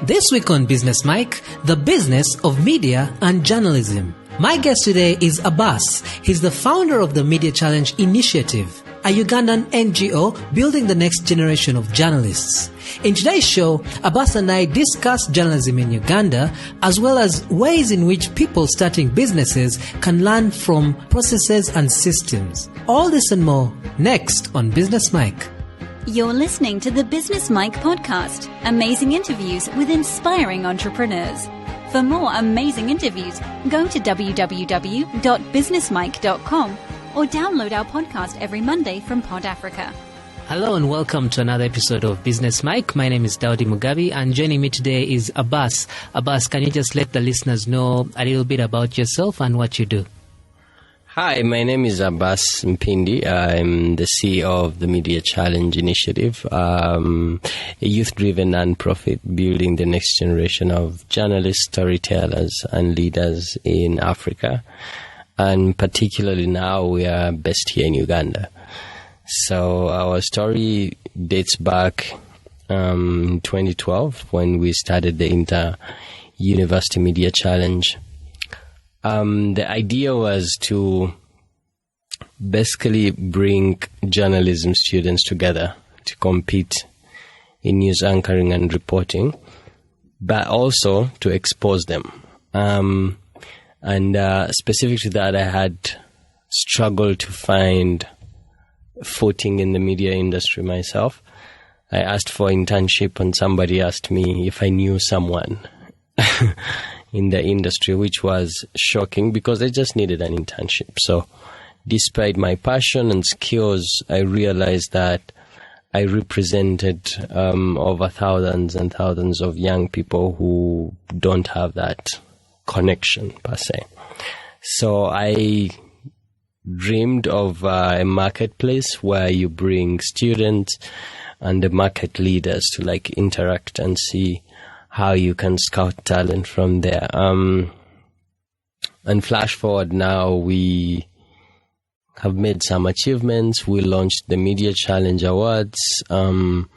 This week on Business Mike, the business of media and journalism. My guest today is Abbas. He's the founder of the Media Challenge Initiative, a Ugandan NGO building the next generation of journalists. In today's show, Abbas and I discuss journalism in Uganda, as well as ways in which people starting businesses can learn from processes and systems. All this and more next on Business Mike. You're listening to the Business Mike podcast, amazing interviews with inspiring entrepreneurs. For more amazing interviews, go to www.businessmike.com or download our podcast every Monday from Pod Africa. Hello and welcome to another episode of Business Mike. My name is Daudi Mugabi and joining me today is Abbas. Abbas, can you just let the listeners know a little bit about yourself and what you do? Hi, my name is Abbas Mpindi. I'm the CEO of the Media Challenge Initiative, a youth-driven non-profit building the next generation of journalists, storytellers, and leaders in Africa. And particularly now, we are based here in Uganda. So our story dates back 2012 when we started the Inter-University Media Challenge. The idea was to basically bring journalism students together to compete in news anchoring and reporting, but also to expose them. And specific to that, I had struggled to find footing in the media industry myself. I asked for internship and somebody asked me if I knew someone in the industry, which was shocking because I just needed an internship. So despite my passion and skills, I realized that I represented over thousands and thousands of young people who don't have that connection per se. So I dreamed of a marketplace where you bring students and the market leaders to like interact and see how you can scout talent from there. And flash forward now, we have made some achievements. We launched the Media Challenge Awards, annual.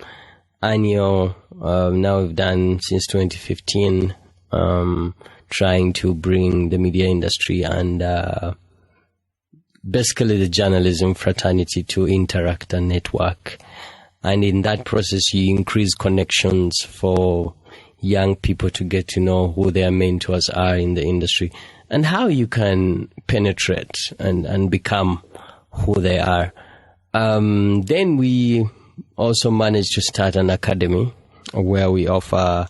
Now we've done since 2015, trying to bring the media industry and basically the journalism fraternity to interact and network. And in that process, you increase connections for young people to get to know who their mentors are in the industry and how you can penetrate and become who they are. Then we also managed to start an academy where we offer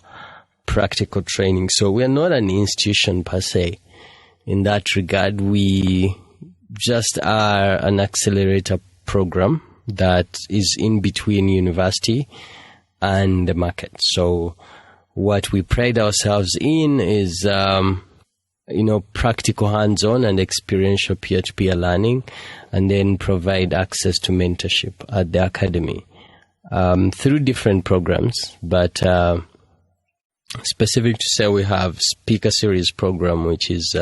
practical training. So we're not an institution per se. In that regard, we just are an accelerator program that is in between university and the market. So what we pride ourselves in is, practical hands-on and experiential peer-to-peer learning, and then provide access to mentorship at the academy through different programs. But specific to say, we have speaker series program, which is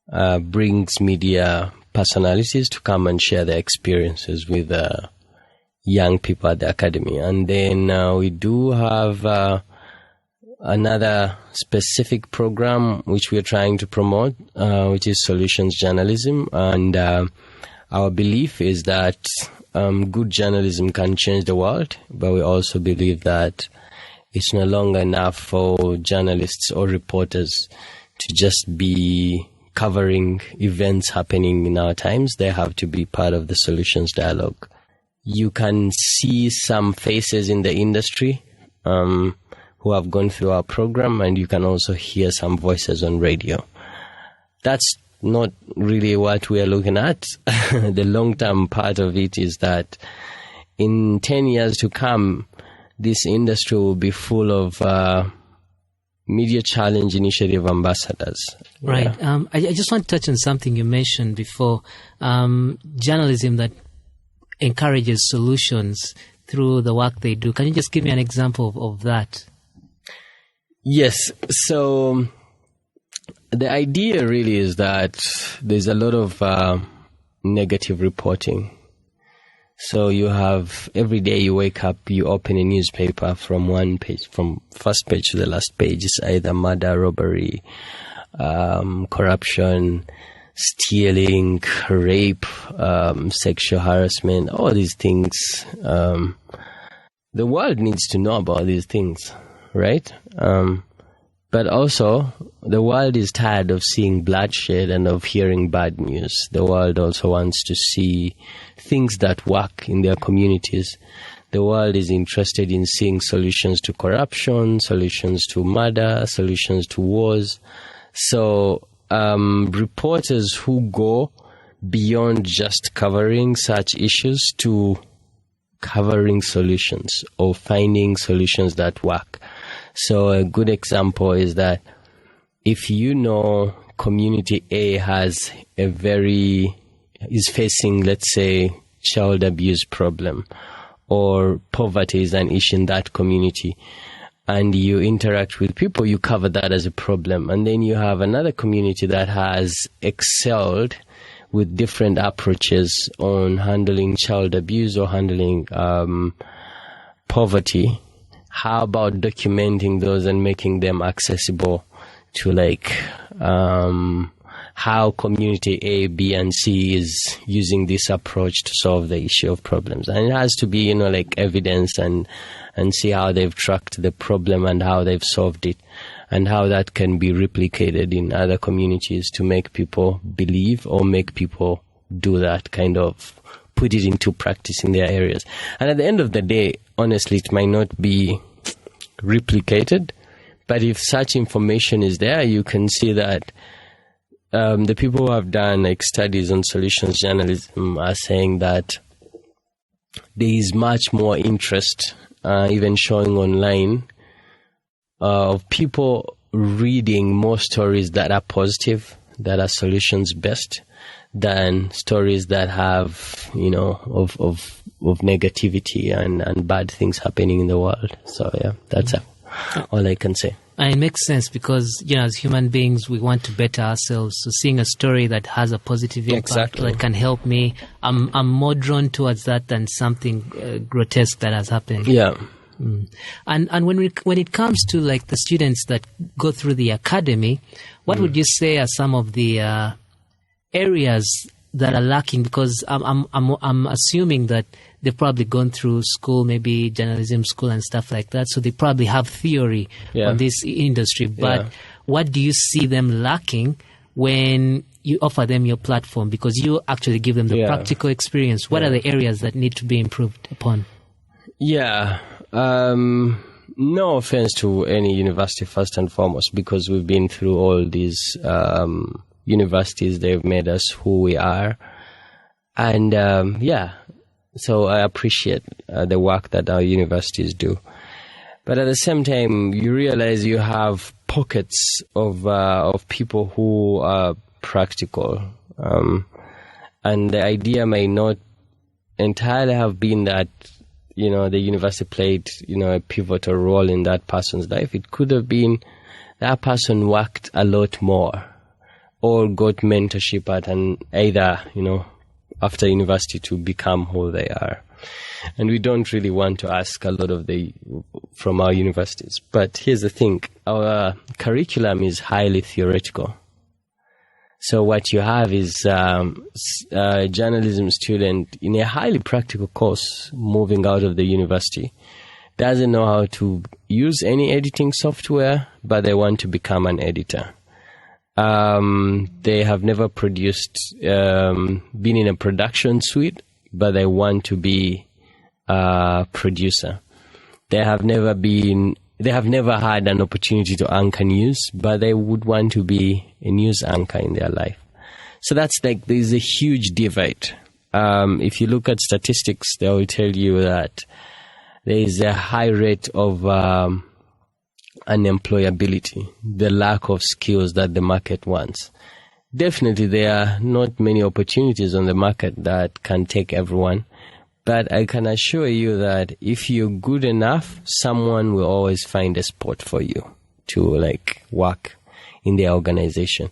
brings media personalities to come and share their experiences with young people at the academy. And then we do have another specific program which we are trying to promote, which is solutions journalism. And our belief is that good journalism can change the world, but we also believe that it's no longer enough for journalists or reporters to just be covering events happening in our times. They have to be part of the solutions dialogue. You can see some faces in the industry who have gone through our program, and you can also hear some voices on radio. That's not really what we are looking at. The long-term part of it is that in 10 years to come, this industry will be full of Media Challenge Initiative ambassadors. Right. Yeah. I just want to touch on something you mentioned before, journalism that encourages solutions through the work they do. Can you just give me an example of that? Yes. So the idea really is that there's a lot of negative reporting. So you have, every day you wake up, you open a newspaper, from one page, from first page to the last page, it's either murder, robbery, corruption, stealing, rape, sexual harassment, all these things. The world needs to know about these things, right? But also, the world is tired of seeing bloodshed and of hearing bad news. The world also wants to see things that work in their communities. The world is interested in seeing solutions to corruption, solutions to murder, solutions to wars. So, reporters who go beyond just covering such issues to covering solutions or finding solutions that work. So a good example is that if you know community A is facing, let's say, child abuse problem, or poverty is an issue in that community, and you interact with people, you cover that as a problem. And then you have another community that has excelled with different approaches on handling child abuse or handling poverty. How about documenting those and making them accessible to how community A, B, and C is using this approach to solve the issue of problems? And it has to be, evidence and see how they've tracked the problem and how they've solved it, and how that can be replicated in other communities to make people believe or make people do that, kind of put it into practice in their areas. And at the end of the day, honestly, it might not be replicated, but if such information is there, you can see that the people who have done studies on solutions journalism are saying that there is much more interest, even showing online, of people reading more stories that are positive, that are solutions based, than stories that have, of negativity and bad things happening in the world. So yeah, that's all I can say. And it makes sense because, as human beings, we want to better ourselves. So seeing a story that has a positive impact that can help me, I'm more drawn towards that than something grotesque that has happened. Yeah. And when it comes to the students that go through the academy, what would you say are some of the areas that are lacking? Because I'm assuming that they've probably gone through school, maybe journalism school and stuff like that, so they probably have theory on this industry. But what do you see them lacking when you offer them your platform? Because you actually give them the practical experience. What are the areas that need to be improved upon? Yeah. No offense to any university, first and foremost, because we've been through all these universities. They've made us who we are. And so I appreciate the work that our universities do. But at the same time, you realize you have pockets of people who are practical. And the idea may not entirely have been that, the university played, a pivotal role in that person's life. It could have been that person worked a lot more or got mentorship at either, after university to become who they are. And we don't really want to ask a lot from our universities. But here's the thing, our curriculum is highly theoretical. So what you have is a journalism student in a highly practical course moving out of the university, doesn't know how to use any editing software, but they want to become an editor. They have never produced, been in a production suite, but they want to be a producer. They have never had an opportunity to anchor news, but they would want to be a news anchor in their life. So that's there's a huge divide. If you look at statistics, they will tell you that there is a high rate of unemployability, the lack of skills that the market wants. Definitely, there are not many opportunities on the market that can take everyone. But I can assure you that if you're good enough, someone will always find a spot for you to work in their organization.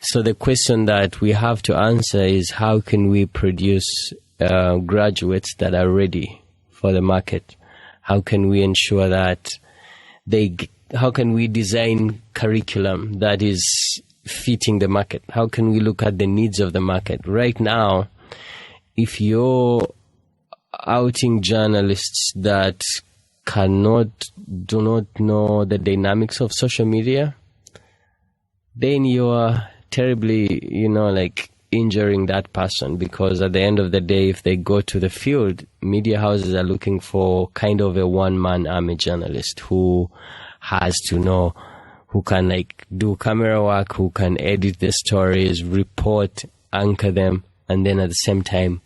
So the question that we have to answer is, how can we produce graduates that are ready for the market? How can we ensure that how can we design curriculum that is fitting the market? How can we look at the needs of the market? Right now, if you're outing journalists that do not know the dynamics of social media, then you are terribly, injuring that person, because at the end of the day, if they go to the field, media houses are looking for kind of a one-man army journalist who has to know, who can do camera work, who can edit the stories, report, anchor them, and then at the same time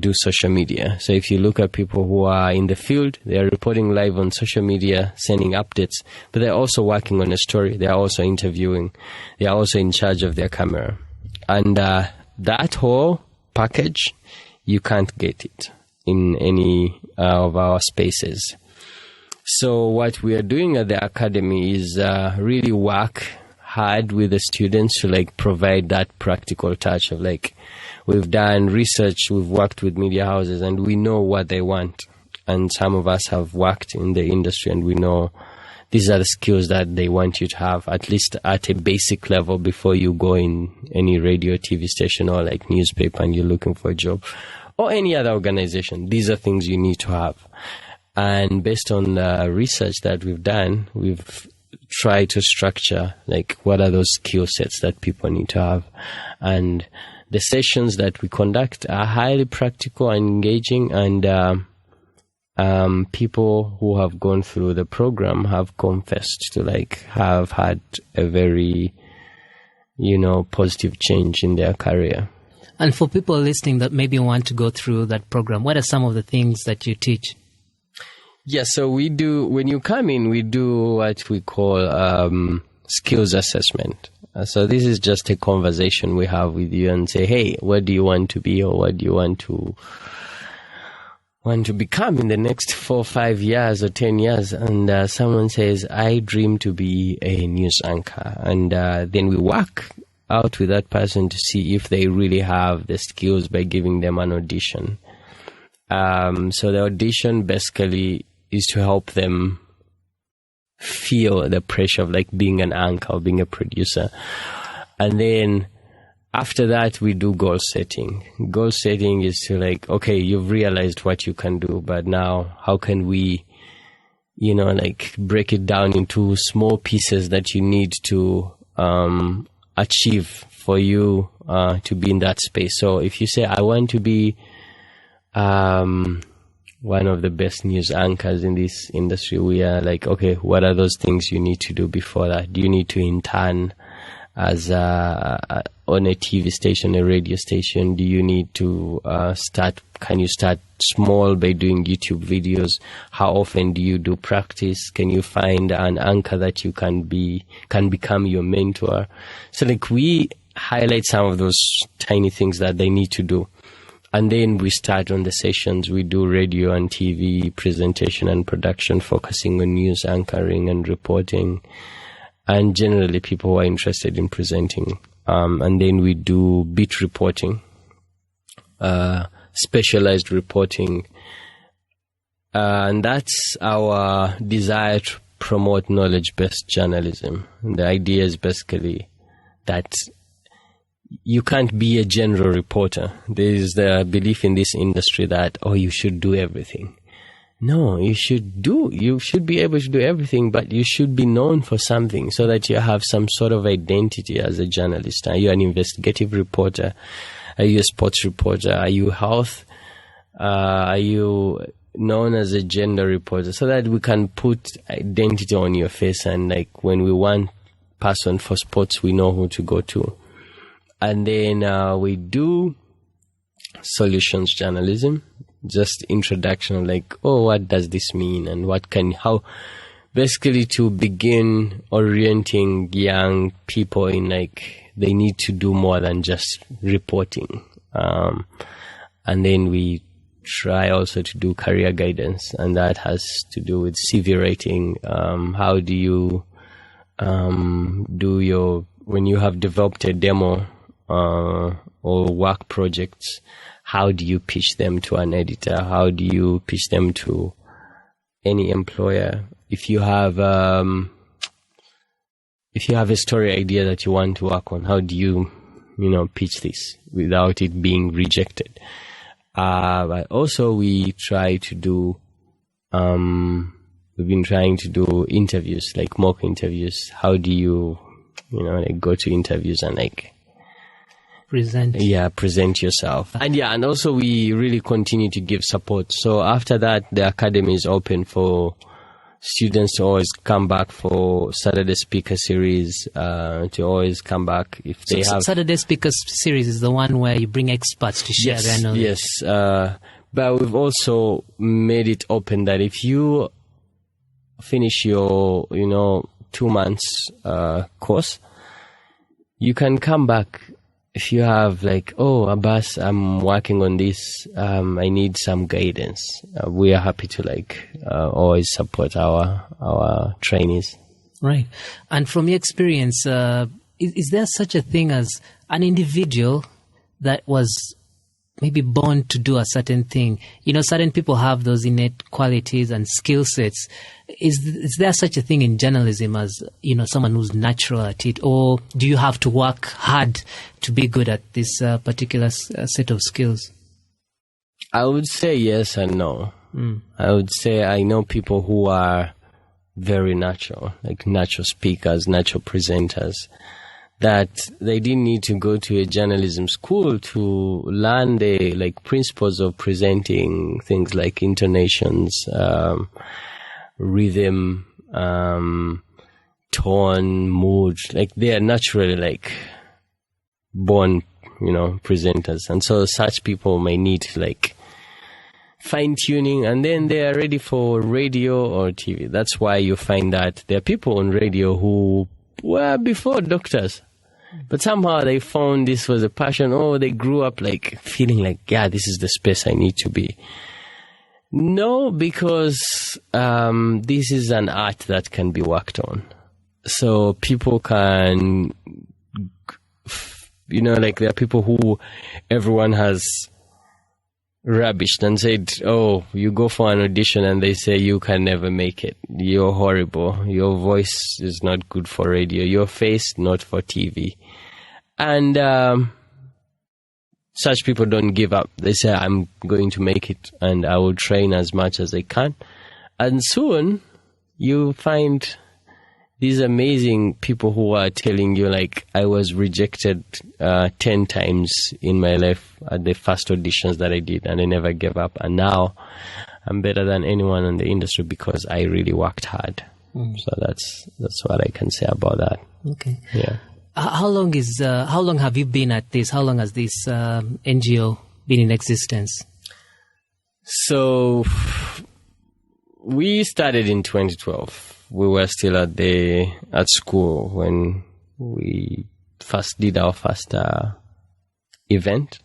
do social media. So if you look at people who are in the field, they are reporting live on social media, sending updates, but they're also working on a story. They are also interviewing. They are also in charge of their camera. And that whole package, you can't get it in any of our spaces. So what we are doing at the academy is really work hard with the students to provide that practical touch of we've done research, we've worked with media houses, and we know what they want. And some of us have worked in the industry, and we know these are the skills that they want you to have, at least at a basic level, before you go in any radio, TV station, or newspaper and you're looking for a job, or any other organization. These are things you need to have. And based on the research that we've done, we've tried to structure what are those skill sets that people need to have. And the sessions that we conduct are highly practical and engaging, and people who have gone through the program have confessed to have had a very, positive change in their career. And for people listening that maybe want to go through that program, what are some of the things that you teach? Yeah, so we do, when you come in, we do what we call skills assessment. So this is just a conversation we have with you and say, hey, what do you want to be, or what do you want to become in the next 4 or 5 years or 10 years? And someone says, I dream to be a news anchor. And then we work out with that person to see if they really have the skills by giving them an audition. So the audition basically is to help them feel the pressure of being an anchor or being a producer. And then after that, we do goal setting. Goal setting is to okay, you've realized what you can do, but now how can we, break it down into small pieces that you need to achieve for you to be in that space. So if you say, I want to be one of the best news anchors in this industry, we are okay, what are those things you need to do before that? Do you need to intern as on a TV station, a radio station? Do you need to can you start small by doing YouTube videos? How often do you do practice? Can you find an anchor that you can become your mentor? So we highlight some of those tiny things that they need to do. And then we start on the sessions. We do radio and TV presentation and production, focusing on news anchoring and reporting, and generally people who are interested in presenting. And then we do beat reporting, specialized reporting. And that's our desire to promote knowledge-based journalism. And the idea is basically that you can't be a general reporter. There is the belief in this industry that, you should do everything. No, you should be able to do everything, but you should be known for something so that you have some sort of identity as a journalist. Are you an investigative reporter? Are you a sports reporter? Are you health? Are you known as a gender reporter? So that we can put identity on your face, and when we want person for sports, we know who to go to. And then we do solutions journalism, just introduction of what does this mean, and how basically to begin orienting young people in they need to do more than just reporting. And then we try also to do career guidance, and that has to do with CV writing. How do you when you have developed a demo or work projects, how do you pitch them to an editor? How do you pitch them to any employer? If you have a story idea that you want to work on, how do you pitch this without it being rejected? But also we try to do, we've been trying to do interviews, like mock interviews. How do you, go to interviews and present yourself. And also we really continue to give support. So after that, the academy is open for students to always come back for Saturday Speaker Series, to always come back if they have... Saturday Speaker Series is the one where you bring experts to share their knowledge. Yes, but we've also made it open that if you finish your, 2 months course, you can come back. If you have Abbas, I'm working on this, I need some guidance. We are happy to always support our trainees. Right. And from your experience, is there such a thing as an individual that was maybe born to do a certain thing? Certain people have those innate qualities and skill sets. Is there such a thing in journalism as, someone who's natural at it? Or do you have to work hard to be good at this particular set of skills? I would say yes and no. I would say I know people who are very natural, like natural speakers, natural presenters, that they didn't need to go to a journalism school to learn the principles of presenting things like intonations, rhythm, tone, mood. They are naturally born, presenters. And so such people may need fine tuning, and then they are ready for radio or TV. That's why you find that there are people on radio who were before doctors, but somehow they found this was a passion, or they grew up feeling this is the space I need to be. No, because this is an art that can be worked on. So people can, there are people who everyone has rubbished and said, oh, you go for an audition and they say you can never make it. You're horrible. Your voice is not good for radio. Your face, not for TV. And such people don't give up. They say, I'm going to make it and I will train as much as I can. And soon you find these amazing people who are telling you, I was rejected 10 times in my life at the first auditions that I did, and I never gave up. And now I'm better than anyone in the industry because I really worked hard. So that's what I can say about that. Okay. Yeah. How long have you been at this? How long has this NGO been in existence? So we started in 2012. We were still at school when we first did our first event.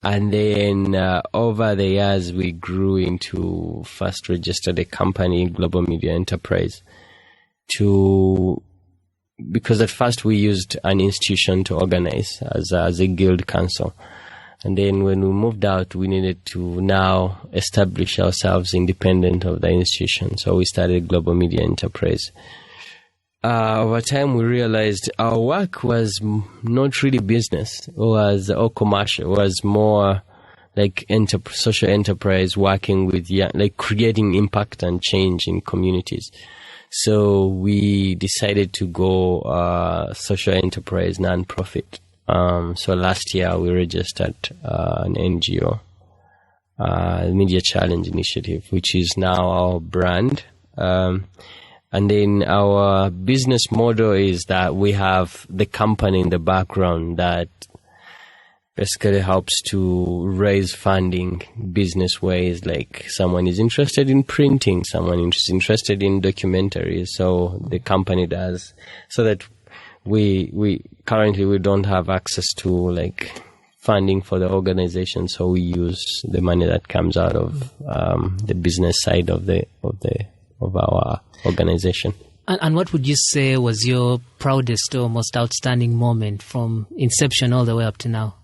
And then over the years, we grew into first registered a company, Global Media Enterprise, because at first we used an institution to organize as a guild council. And then when we moved out, we needed to now establish ourselves independent of the institution. So we started Global Media Enterprise. Over time, we realized our work was not really business or commercial. It was more like social enterprise, working with creating impact and change in communities. So we decided to go social enterprise, non-profit. So last year we registered an NGO, Media Challenge Initiative, which is now our brand. And then our business model is that we have the company in the background that basically helps to raise funding business ways, like someone is interested in printing, someone is interested in documentaries. So the company does, so that we currently we don't have access to funding for the organization, so we use the money that comes out of the business side of our organization. And what would you say was your proudest or most outstanding moment from inception all the way up to now?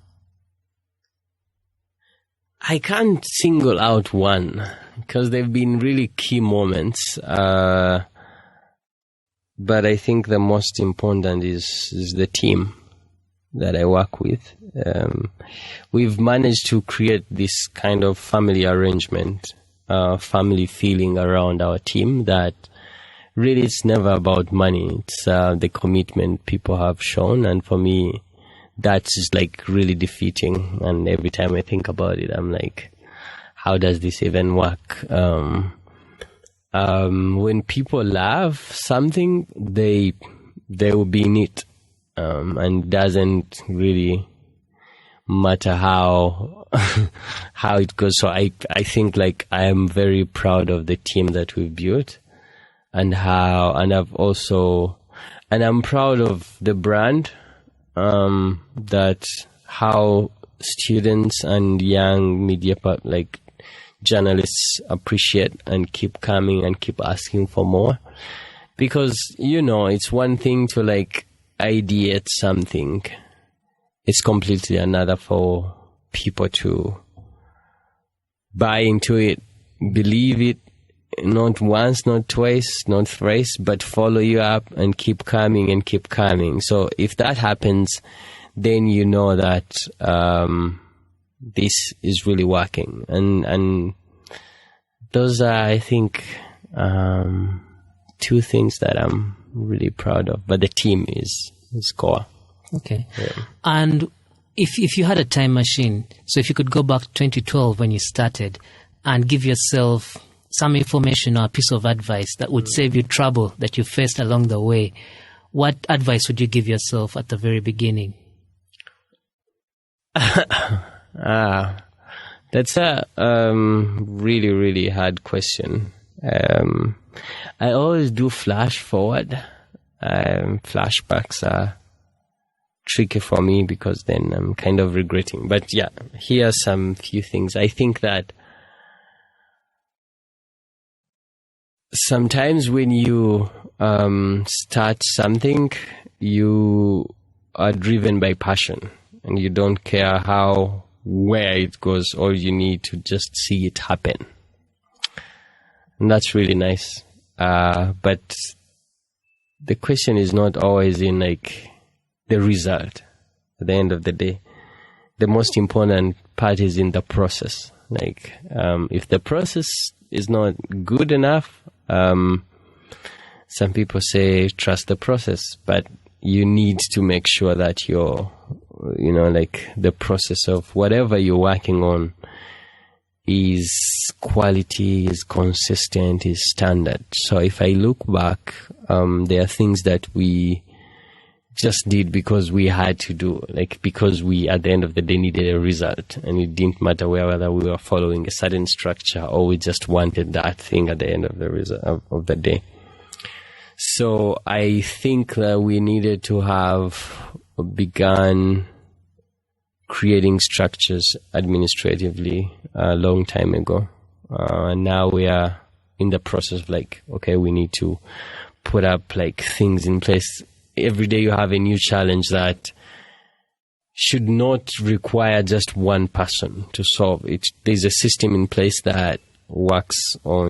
I can't single out one because they've been really key moments. But I think the most important is the team that I work with. We've managed to create this kind of family arrangement, family feeling around our team that really it's never about money. It's the commitment people have shown. And for me, that's just like really defeating. And every time I think about it, I'm like, how does this even work? When people love something, they will be in it. And it doesn't really matter how it goes. So I think like I am very proud of the team that we've built and I'm proud of the brand, that how students and young media journalists appreciate and keep coming and keep asking for more. Because, it's one thing to like ideate something. It's completely another for people to buy into it, believe it, not once, not twice, not thrice, but follow you up and keep coming and keep coming. So if that happens, then you know that this is really working. And those are, I think, two things that I'm really proud of. But the team is core. Okay. Yeah. And if you had a time machine, so if you could go back to 2012 when you started and give yourself some information or a piece of advice that would save you trouble that you faced along the way, what advice would you give yourself at the very beginning? That's a really, really hard question. I always do flash forward. Flashbacks are tricky for me because then I'm kind of regretting. But yeah, here are some few things. I think that sometimes when you start something, you are driven by passion and you don't care where it goes. All you need to just see it happen. And that's really nice. But the question is not always in like the result at the end of the day. The most important part is in the process. Like, if the process is not good enough, some people say trust the process, but you need to make sure that the process of whatever you're working on is quality, is consistent, is standard. So if I look back, there are things that we just did because we had to do, like because we at the end of the day needed a result, and it didn't matter whether we were following a certain structure or we just wanted that thing at the end of the result of the day. So I think that we needed to have begun creating structures administratively a long time ago. And now we are in the process of like, okay, we need to put up like things in place. Every day you have a new challenge that should not require just one person to solve it. There's a system in place that works on,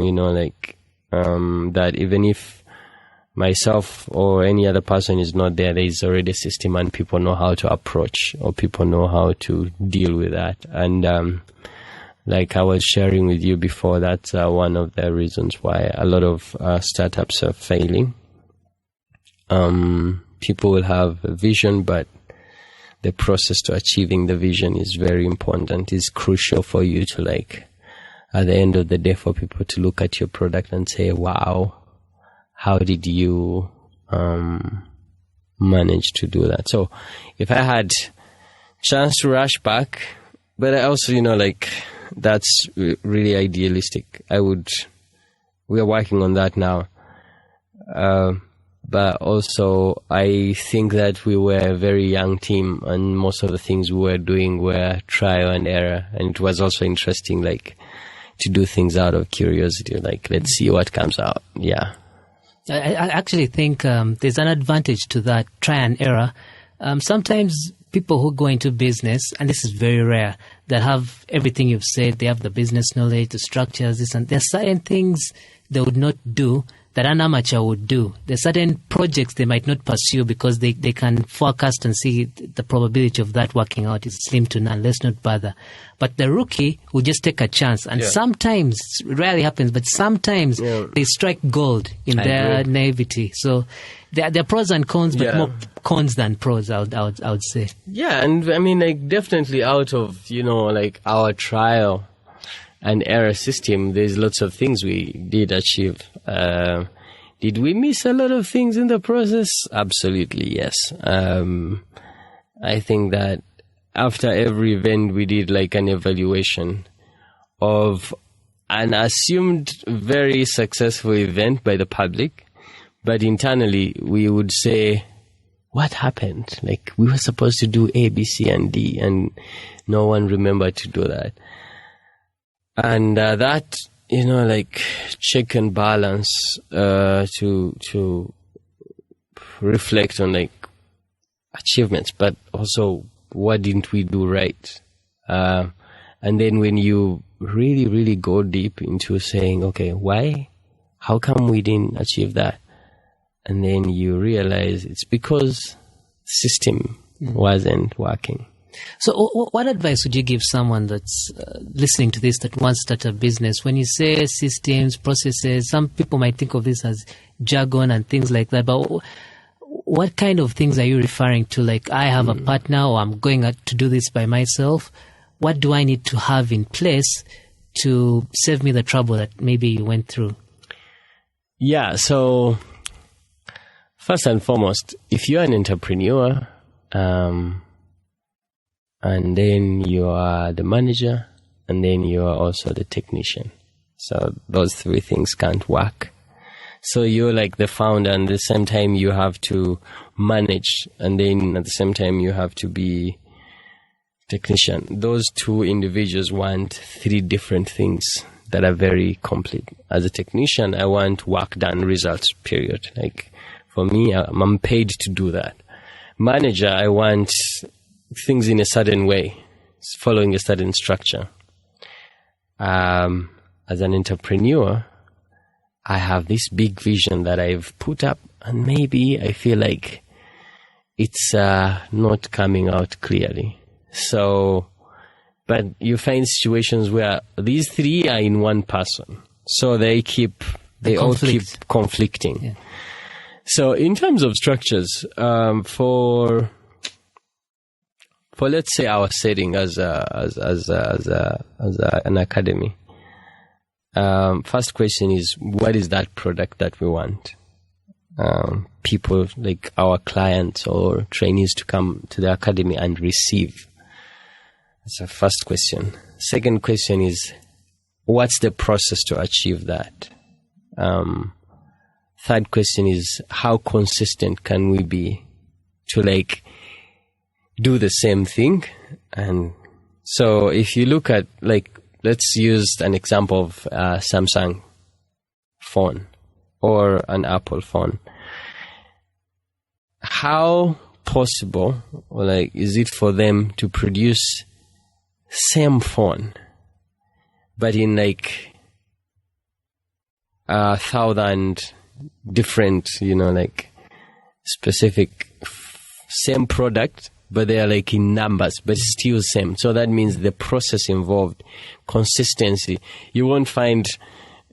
that even if myself or any other person is not there, there is already a system and people know how to approach or people know how to deal with that. And like I was sharing with you before, that's one of the reasons why a lot of startups are failing. People will have a vision, but the process to achieving the vision is very important. It's crucial for you to like, at the end of the day, for people to look at your product and say, wow, how did you manage to do that? So if I had chance to rush back, but I also, that's really idealistic. We are working on that now. But also I think that we were a very young team and most of the things we were doing were trial and error. And it was also interesting, like, to do things out of curiosity, like, let's see what comes out. Yeah. I actually think there's an advantage to that try and error. Sometimes people who go into business, and this is very rare, that have everything you've said. They have the business knowledge, the structures, this, and there's certain things they would not do that an amateur would do. There's certain projects they might not pursue because they can forecast and see the probability of that working out is slim to none. Let's not bother. But the rookie will just take a chance. And sometimes, it rarely happens, but sometimes they strike gold in their naivety. So there are pros and cons, but more cons than pros, I would say. Yeah, and I mean, like, definitely out of, like, our trial and error system, there's lots of things we did achieve. Did we miss a lot of things in the process? Absolutely, yes. I think that after every event, we did like an evaluation of an assumed very successful event by the public, but internally we would say, what happened? Like, we were supposed to do A, B, C, and D, and no one remembered to do that. And that, like, check and balance to reflect on, like, achievements, but also what didn't we do right? And then when you really, really go deep into saying, okay, why? How come we didn't achieve that? And then you realize it's because the system wasn't working. So what advice would you give someone that's listening to this that wants to start a business? When you say systems, processes, some people might think of this as jargon and things like that, but what kind of things are you referring to? Like, I have a partner, or I'm going to do this by myself. What do I need to have in place to save me the trouble that maybe you went through? Yeah, so first and foremost, if you're an entrepreneur, and then you are the manager, and then you are also the technician. So those three things can't work. So you're like the founder, and at the same time you have to manage, and then at the same time you have to be technician. Those two individuals want three different things that are very complete. As a technician, I want work done, results, period. Like, for me, I'm paid to do that. Manager, I want things in a certain way, following a certain structure. As an entrepreneur, I have this big vision that I've put up, and maybe I feel like it's not coming out clearly. So, but you find situations where these three are in one person, so they all keep conflicting. Yeah. So, in terms of structures, for let's say our setting as an academy, first question is, what is that product that we want? People like our clients or trainees to come to the academy and receive. That's the first question. Second question is, what's the process to achieve that? Third question is, how consistent can we be to like do the same thing? And so if you look at, like, let's use an example of a Samsung phone or an Apple phone. How possible, or like, is it for them to produce same phone, but in like 1,000 different, like specific same product, but they are like in numbers, but still same. So that means the process involved, consistency. You won't find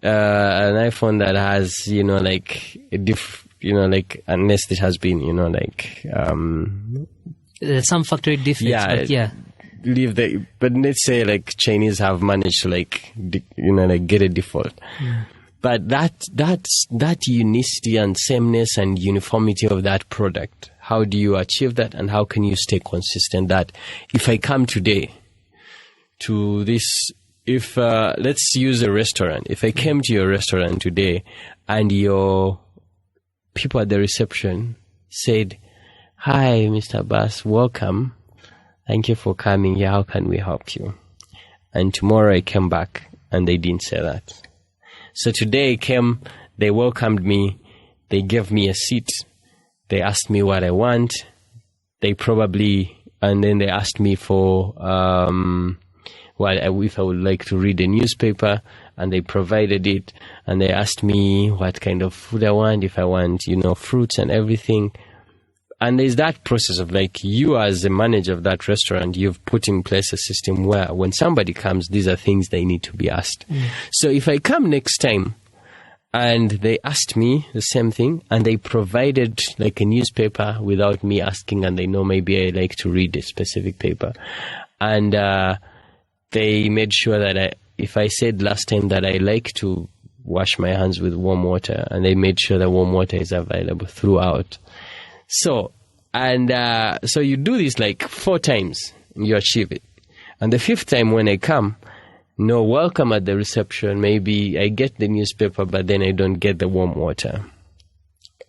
an iPhone that has, like like, unless it has been, there's some factory defects, but yeah. But let's say like Chinese have managed to like, like get a default. Yeah. But that's unicity and sameness and uniformity of that product. How do you achieve that, and how can you stay consistent? That if I come today to this, let's use a restaurant. If I came to your restaurant today and your people at the reception said, "Hi, Mr. Bass, welcome. Thank you for coming here. How can we help you?" And tomorrow I came back and they didn't say that. So today I came, they welcomed me, they gave me a seat, they asked me what I want, they probably and then they asked me for, if I would like to read a newspaper, and they provided it, and they asked me what kind of food I want, if I want, fruits and everything. And there's that process of like, you as a manager of that restaurant, you've put in place a system where when somebody comes, these are things they need to be asked. So if I come next time and they asked me the same thing, and they provided like a newspaper without me asking, and they know maybe I like to read a specific paper, and they made sure that if I said last time that I like to wash my hands with warm water, and they made sure that warm water is available throughout. So you do this like 4 times, you achieve it. And the 5th time when I come, no welcome at the reception, maybe I get the newspaper, but then I don't get the warm water.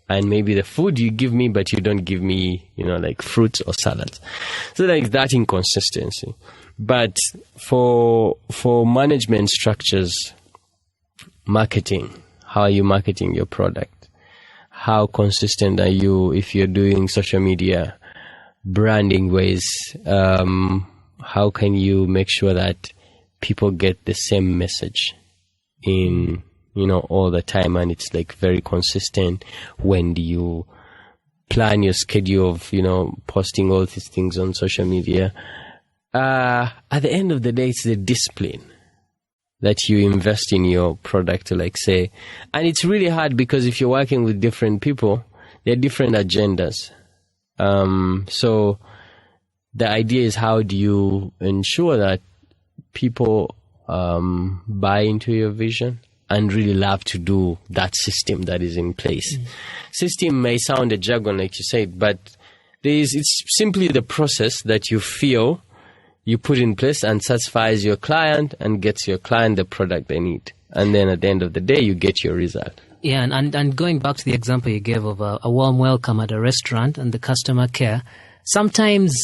And maybe the food you give me, but you don't give me, like fruits or salads. So like that inconsistency. But for management structures, marketing, how are you marketing your product? How consistent are you if you're doing social media, branding ways? How can you make sure that people get the same message in, all the time, and it's like very consistent? When do you plan your schedule of, posting all these things on social media? At the end of the day, it's the discipline that you invest in your product to like say, and it's really hard because if you're working with different people, there are different agendas. So the idea is, how do you ensure that people buy into your vision and really love to do that system that is in place? System may sound a jargon, like you said, but it's simply the process that you feel you put in place and satisfies your client and gets your client the product they need. And then at the end of the day, you get your result. Yeah, and going back to the example you gave of a warm welcome at a restaurant and the customer care, sometimes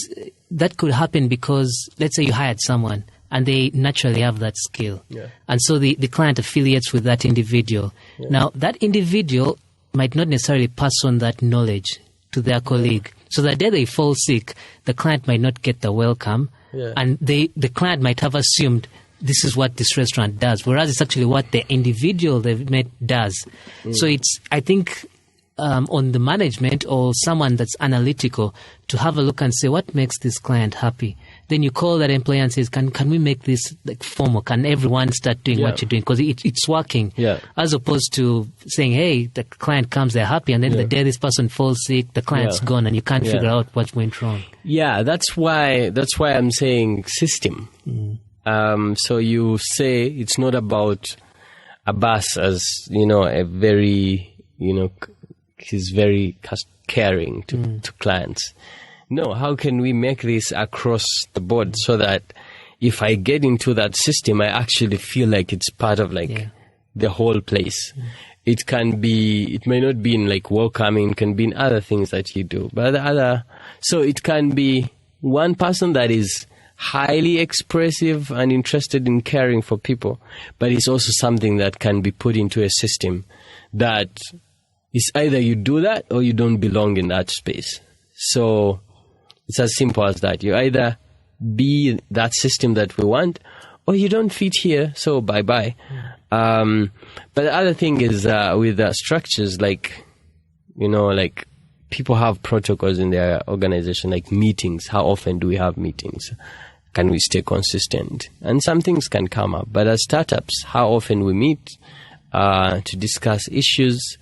that could happen because, let's say you hired someone and they naturally have that skill. Yeah. And so the client affiliates with that individual. Yeah. Now, that individual might not necessarily pass on that knowledge to their colleague. So the day they fall sick, the client might not get the welcome. Yeah. And the client might have assumed this is what this restaurant does, whereas it's actually what the individual they've met does. So it's, I think, on the management or someone that's analytical to have a look and say, what makes this client happy? Then you call that employee and says, can we make this like formal? Can everyone start doing what you're doing? Because it's working. Yeah. As opposed to saying, hey, the client comes, they're happy, and then the day this person falls sick, the client's gone and you can't figure out what went wrong. Yeah, that's why I'm saying system. So you say it's not about Abbas as, a very, he's very caring to clients. No, how can we make this across the board so that if I get into that system, I actually feel like it's part of the whole place. It may not be in like welcoming, it can be in other things that you do. But so it can be one person that is highly expressive and interested in caring for people, but it's also something that can be put into a system that is either you do that or you don't belong in that space. So it's as simple as that. You either be that system that we want or you don't fit here, so bye-bye. But the other thing is with structures, like people have protocols in their organization, like meetings. How often do we have meetings? Can we stay consistent? And some things can come up. But as startups, how often we meet to discuss issues.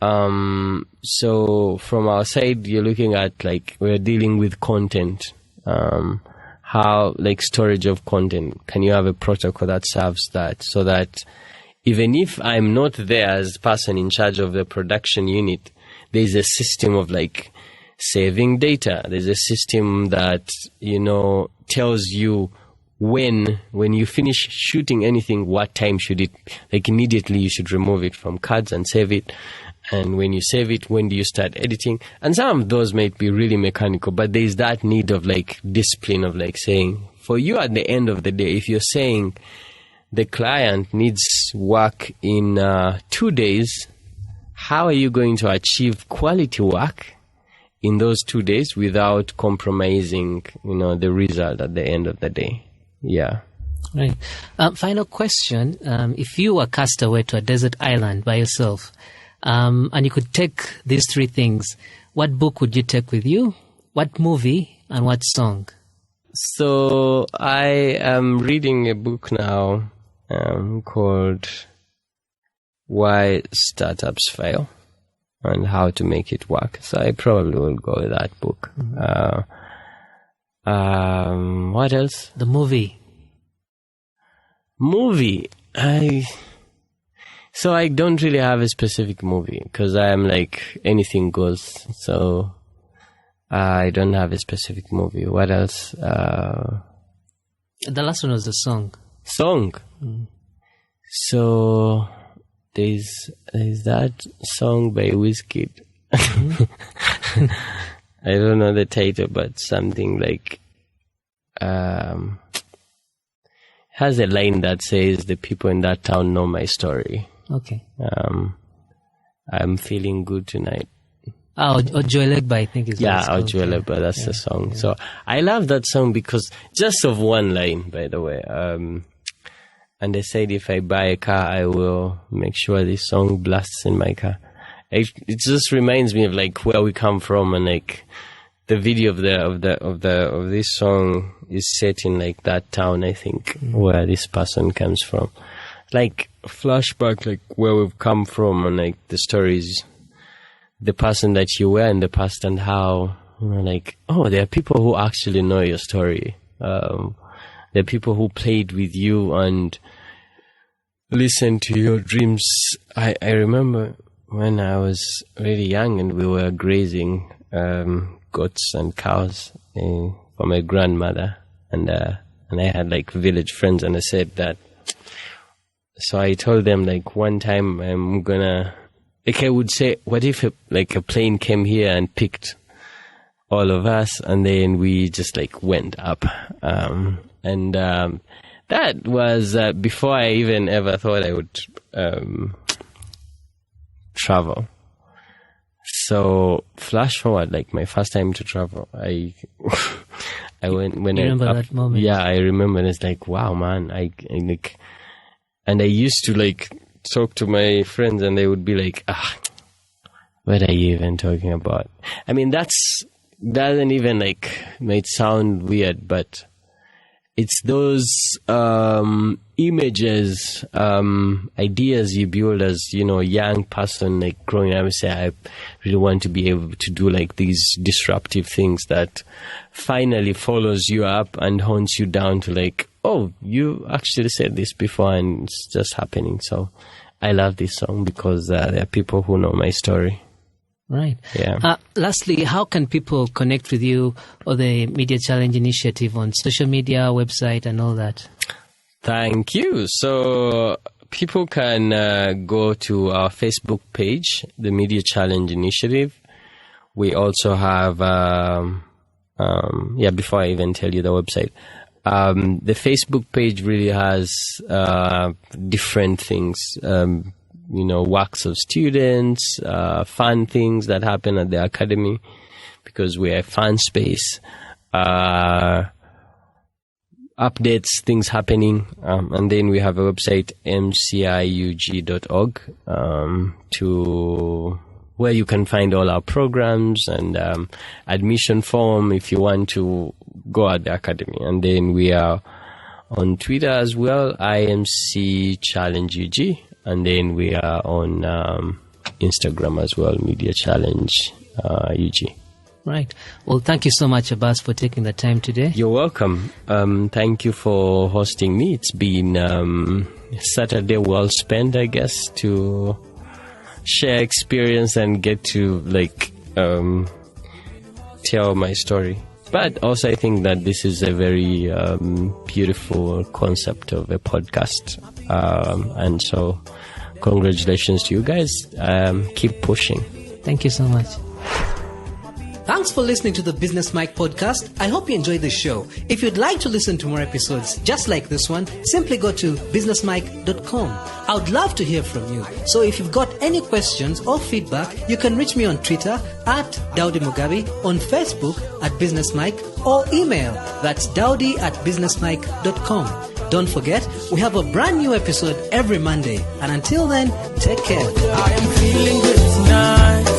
So from our side, you're looking at we're dealing with content. How storage of content. Can you have a protocol that serves that, so that even if I'm not there as person in charge of the production unit, there's a system of saving data. There's a system that, tells you when you finish shooting anything, what time should it, immediately you should remove it from cards and save it. And when you save it, when do you start editing? And some of those might be really mechanical, but there's that need of discipline of saying, for you at the end of the day, if you're saying the client needs work in 2 days, how are you going to achieve quality work in those 2 days without compromising, the result at the end of the day. Yeah. Right. Final question. If you were cast away to a desert island by yourself, and you could take these 3 things, what book would you take with you? What movie and what song? So I am reading a book now called Why Startups Fail and How to Make It Work. So I probably will go with that book. What else? The movie. So I don't really have a specific movie because I am like anything goes. So I don't have a specific movie. What else? The last one was the song. Song. So there's that song by Wizkid. I don't know the title, but something like has a line that says, "The people in that town know my story." Okay. I'm feeling good tonight. Ojuelegba, I think is. Yeah, Ojuelegba, that's the song. Yeah. So I love that song because just of one line, by the way. And they said if I buy a car, I will make sure this song blasts in my car. It just reminds me of like where we come from, and like the video of this song is set in like that town, I think, where this person comes from. Like flashback, like where we've come from, and like the stories, the person that you were in the past, and how like, oh, there are people who actually know your story. There are people who played with you and listened to your dreams. I remember when I was really young and we were grazing goats and cows for my grandmother, and I had like village friends, and I said that. So I told them like one time I'm gonna, like I would say, what if a plane came here and picked all of us, and then we just like went up. That was before I even ever thought I would travel. So flash forward, like my first time to travel, I went when you remember that moment? Yeah, I remember. And it's like, wow, man, I like, and I used to like talk to my friends, and they would be like, what are you even talking about? I mean, doesn't even like might sound weird, but it's those images, ideas you build as, young person, like growing up, and say, I really want to be able to do like these disruptive things that finally follows you up and haunts you down to like, oh, you actually said this before and it's just happening. So I love this song because there are people who know my story. Right. Yeah. Lastly, how can people connect with you or the Media Challenge Initiative on social media, website, and all that? Thank you. So people can go to our Facebook page, the Media Challenge Initiative. We also have, before I even tell you the website, the Facebook page really has different things. Works of students, fun things that happen at the academy, because we're a fun space, updates, things happening, and then we have a website, mciug.org, to where you can find all our programs and admission form if you want to go at the academy. And then we are on Twitter as well, IMC Challenge UG. And then we are on Instagram as well, Media Challenge UG. Right. Well, thank you so much, Abbas, for taking the time today. You're welcome. Thank you for hosting me. It's been Saturday well spent, I guess, to share experience and get to tell my story. But also I think that this is a very beautiful concept of a podcast. And so congratulations to you guys. Keep pushing. Thank you so much. Thanks for listening to the Business Mike podcast. I hope you enjoyed the show. If you'd like to listen to more episodes just like this one, simply go to businessmike.com. I would love to hear from you. So if you've got any questions or feedback, you can reach me on Twitter at Daudi Mugabe, on Facebook at Business Mike, or email. That's daudi@businessmike.com. Don't forget, we have a brand new episode every Monday. And until then, take care. I am feeling good tonight.